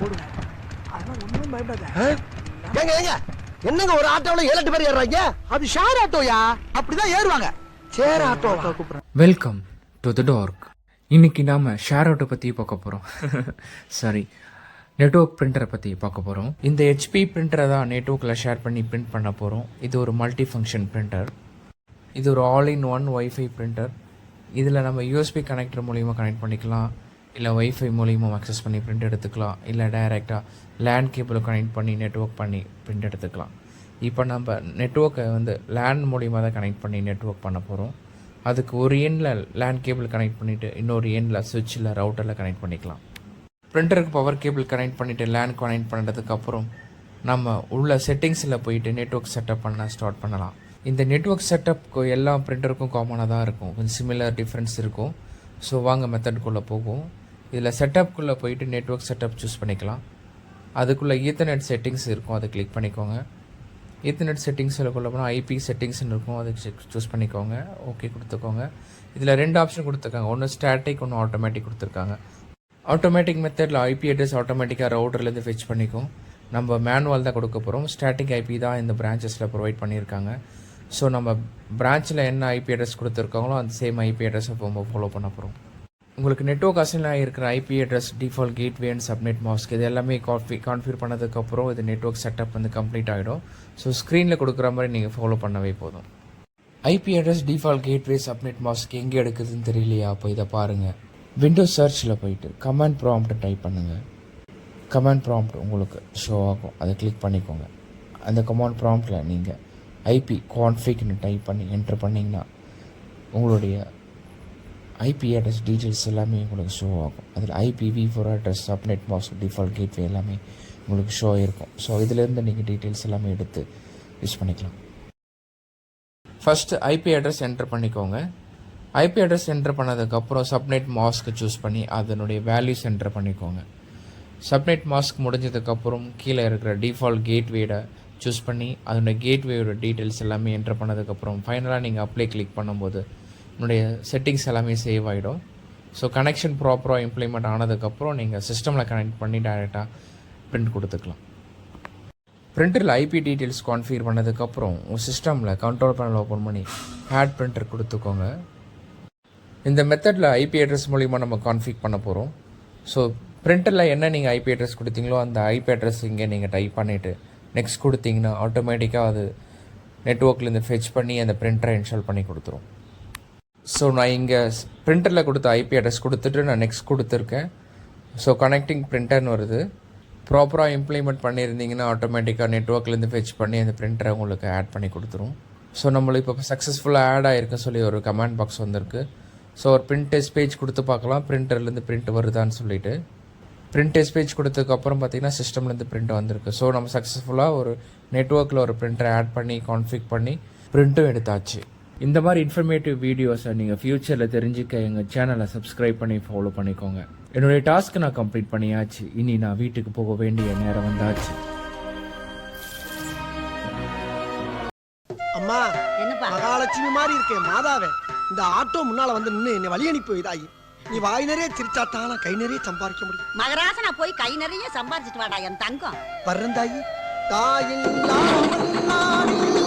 போடுங்க. அதெல்லாம் ஒண்ணும் பயப்படாத. ஏங்க ஏங்க என்னங்க ஒரு ஆட்டோல 7-8 பேர் ஏறுறாங்க? அது ஷேர் ஆட்டோயா? அப்படிதான் ஏறுவாங்க. ஷேர் ஆட்டோ கூப்பிடுறேன். Welcome to the dark. இன்னைக்கு நாம ஷேர் ஆட்டோ பற்றி பார்க்க போகிறோம். சாரி, நெட்வொர்க் பிரிண்டரை பற்றி பார்க்க போகிறோம். இந்த ஹெச்பி பிரிண்டரை தான் நெட்வொர்க்கில் ஷேர் பண்ணி பிரிண்ட் பண்ண போகிறோம். இது ஒரு மல்டி ஃபங்க்ஷன் பிரிண்டர். இது ஒரு all in one wifi printer. இதில் நம்ம யூஎஸ்பி கனெக்டர் மூலிமா கனெக்ட் பண்ணிக்கலாம், இல்லை ஒய்ஃபை மூலிமா அக்சஸ் பண்ணி பிரிண்ட் எடுத்துக்கலாம், இல்லை டைரெக்டாக லேண்ட் கேபிளை கனெக்ட் பண்ணி நெட்வொர்க் பண்ணி பிரிண்ட் எடுத்துக்கலாம். இப்போ நம்ம நெட்வொர்க்கை லேண்ட் மூலிமா தான் கனெக்ட் பண்ணி நெட்வொர்க் பண்ண போகிறோம். அதுக்கு ஒரு எண்டில் லேண்ட் கேபிள் கனெக்ட் பண்ணிவிட்டு இன்னொரு எண்டில் சுவிட்சில் ரவுட்டரில் கனெக்ட் பண்ணிக்கலாம். பிரிண்டருக்கு பவர் கேபிள் கனெக்ட் பண்ணிவிட்டு லேண்ட் கனெக்ட் பண்ணுறதுக்கப்புறம் நம்ம உள்ள செட்டிங்ஸில் போயிட்டு நெட்வொர்க் செட்டப் பண்ண ஸ்டார்ட் பண்ணலாம். இந்த நெட்வொர்க் செட்டப்க்கு எல்லா பிரிண்டருக்கும் காமனாக தான் இருக்கும், கொஞ்சம் சிமிலர் டிஃப்ரென்ஸ் இருக்கும். ஸோ வாங்க மெத்தடுக்குள்ளே போகும். இதில் செட்டப்புக்குள்ளே போயிட்டு நெட்வொர்க் செட்டப் சூஸ் பண்ணிக்கலாம். அதுக்குள்ளே ஈத்தர்நெட் செட்டிங்ஸ் இருக்கும், அதை கிளிக் பண்ணிக்கோங்க. ஈத்தர்நெட் செட்டிங்ஸில் குள்ள போனால் ஐபி செட்டிங்ஸ்னு இருக்கும், அதை சூஸ் பண்ணிக்கோங்க. ஓகே கொடுத்துக்கோங்க. இதில் 2 ஆப்ஷன் கொடுத்துருக்காங்க, ஒன்று ஸ்டாட்டிக், ஒன்று ஆட்டோமேட்டிக் கொடுத்துருக்காங்க. ஆட்டோமேட்டிக் மெத்தடில் ஐபி அட்ரஸ் ஆட்டோமேட்டிக்காக ரவுட்டர்லேருந்து ஃபெச் பண்ணிக்கும். நம்ம மேனுவல் தான் கொடுக்க போகிறோம். ஸ்டாட்டிக் ஐபி தான் இந்த பிரான்ச்சஸில் ப்ரொவைட் பண்ணியிருக்காங்க. ஸோ நம்ம பிரான்ச்சில் என்ன ஐபி அட்ரஸ் கொடுத்துருக்காங்களோ அந்த சேம் ஐபி அட்ரஸை நம்ம ஃபாலோ பண்ண போகிறோம். உங்களுக்கு நெட்வொர்க் அசைனாக இருக்கிற IP address, default gateway and subnet mask இது எல்லாமே கான்ஃபிகர் பண்ணதுக்கப்புறம் இது நெட்வொர்க் செட்டப் கம்ப்ளீட் ஆகிடும். ஸோ ஸ்க்ரீனில் கொடுக்குற மாதிரி நீங்கள் ஃபாலோ பண்ணவே போதும். IP address, default gateway, subnet mask எங்கே எடுக்குதுன்னு தெரியலையா? அப்போ இதை பாருங்கள். விண்டோஸ் சர்ச்சில் போயிட்டு கமாண்ட் ப்ராம்ப்ட் டைப் பண்ணுங்கள். கமாண்ட் ப்ராம்ப்ட் உங்களுக்கு ஷோ ஆகும், அதை கிளிக் பண்ணிக்கோங்க. அந்த கமாண்ட் ப்ராம்ப்டில் நீங்கள் ஐபி கான்ஃபிக்னு டைப் பண்ணி என்ட்ரு பண்ணிங்கன்னா உங்களுடைய ஐபி அட்ரஸ் டீட்டெயில்ஸ் எல்லாமே உங்களுக்கு ஷோ ஆகும். அதில் IPv4 address, subnet mask, default gateway எல்லாமே உங்களுக்கு ஷோ இருக்கும். ஸோ இதிலேருந்து நீங்கள் டீட்டெயில்ஸ் எல்லாமே எடுத்து யூஸ் பண்ணிக்கலாம். ஃபஸ்ட்டு ஐபி அட்ரஸ் என்ட்ரு பண்ணிக்கோங்க. ஐபி அட்ரஸ் என்ட்ரு பண்ணதுக்கப்புறம் சப்நெட் மாஸ்க்கு சூஸ் பண்ணி அதனுடைய வேல்யூஸ் என்ட்ரு பண்ணிக்கோங்க. சப்நெட் மாஸ்க் முடிஞ்சதுக்கப்புறம் கீழே இருக்கிற டிஃபால்ட் கேட்வேட சூஸ் பண்ணி அதனுடைய கேட்வேயோட டீட்டெயில்ஸ் எல்லாமே என்ட்ரு பண்ணதுக்கப்புறம் ஃபைனலாக நீங்கள் அப்ளை கிளிக் பண்ணும்போது உன்னுடைய செட்டிங்ஸ் எல்லாமே சேவ் ஆகிடும். ஸோ கனெக்ஷன் ப்ராப்பராக இம்ப்ளிமெண்ட் ஆனதுக்கப்புறம் நீங்கள் சிஸ்டமில் கனெக்ட் பண்ணி டைரெக்டாக பிரிண்ட் கொடுத்துக்கலாம். பிரிண்டரில் ஐபி டீட்டெயில்ஸ் கான்ஃபிகர் பண்ணதுக்கப்புறம் உங்கள் சிஸ்டமில் கண்ட்ரோல் பேனல் ஓப்பன் பண்ணி ஆட் பிரிண்டர் கொடுத்துக்கோங்க. இந்த மெத்தடில் ஐபி அட்ரஸ் மூலிமா நம்ம கான்ஃபிக் பண்ண போகிறோம். ஸோ பிரிண்டரில் என்ன நீங்கள் ஐபி அட்ரஸ் கொடுத்தீங்களோ அந்த ஐபி அட்ரஸ் இங்கே நீங்கள் டைப் பண்ணிவிட்டு நெக்ஸ்ட் கொடுத்தீங்கன்னா ஆட்டோமேட்டிக்காக அது நெட்வொர்க்லேருந்து ஃபெச் பண்ணி அந்த பிரிண்டரை இன்ஸ்டால் பண்ணி கொடுத்துரும். ஸோ நான் இங்கே பிரிண்டரில் கொடுத்த ஐபி அட்ரஸ் கொடுத்துட்டு நான் நெக்ஸ்ட் கொடுத்துருக்கேன். ஸோ கனெக்டிங் பிரிண்டர்னு வருது. ப்ராப்பராக இம்ப்ளிமெண்ட் பண்ணியிருந்தீங்கன்னா ஆட்டோமேட்டிக்காக நெட்வொர்க்லேருந்து ஃபெச் பண்ணி அந்த பிரிண்டரை உங்களுக்கு ஆட் பண்ணி கொடுத்துரும். ஸோ நம்மளுக்கு இப்போ சக்ஸஸ்ஃபுல்லாக ஆட் ஆகிருக்குன்னு சொல்லி ஒரு கமெண்ட் பாக்ஸ் வந்திருக்கு. ஸோ ஒரு பிரிண்ட் டெஸ்ட் பேஜ் கொடுத்து பார்க்கலாம், பிரிண்டர்லேருந்து பிரிண்ட் வருதான்னு சொல்லிட்டு. பிரிண்ட் டெஸ்ட் பேஜ் கொடுத்ததுக்கப்புறம் பார்த்தீங்கன்னா சிஸ்டம்லேருந்து பிரிண்ட் வந்திருக்கு. ஸோ நம்ம சக்ஸஸ்ஃபுல்லாக ஒரு நெட்வொர்க்கில் ஒரு பிரிண்டரை ஆட் பண்ணி கான்ஃபிக் பண்ணி பிரிண்ட்டும் எடுத்தாச்சு. இந்த மாதிரி இன்ஃபர்மேட்டிவ் வீடியோஸை நீங்கள் ஃப்யூச்சரில் தெரிஞ்சுக்க எங்கள் சேனலை சப்ஸ்கிரைப் பண்ணி ஃபாலோ பண்ணிக்கோங்க. என்னுடைய டாஸ்க்கு நான் கம்ப்ளீட் பண்ணியாச்சு. இனி நான் வீட்டுக்கு போக வேண்டிய நேரம் வந்தாச்சு. அம்மா, என்னப்பா? மகாலட்சுமி மாதிரி இருக்கேன் மாதாவே. இந்த ஆட்டோ முன்னால வந்து நின்று என்னை வழி அனுப்பி வைதாயி. நீ வாய் நிறைய சிரிச்சாத்தான் கை நிறைய சம்பாதிக்க முடியும். மகராசனா போய் கை நிறைய சம்பாதிச்சிட்டு வாடா என் தங்கம். வர்றந்தாயி தாயில்லாமல் நான் இல்லை.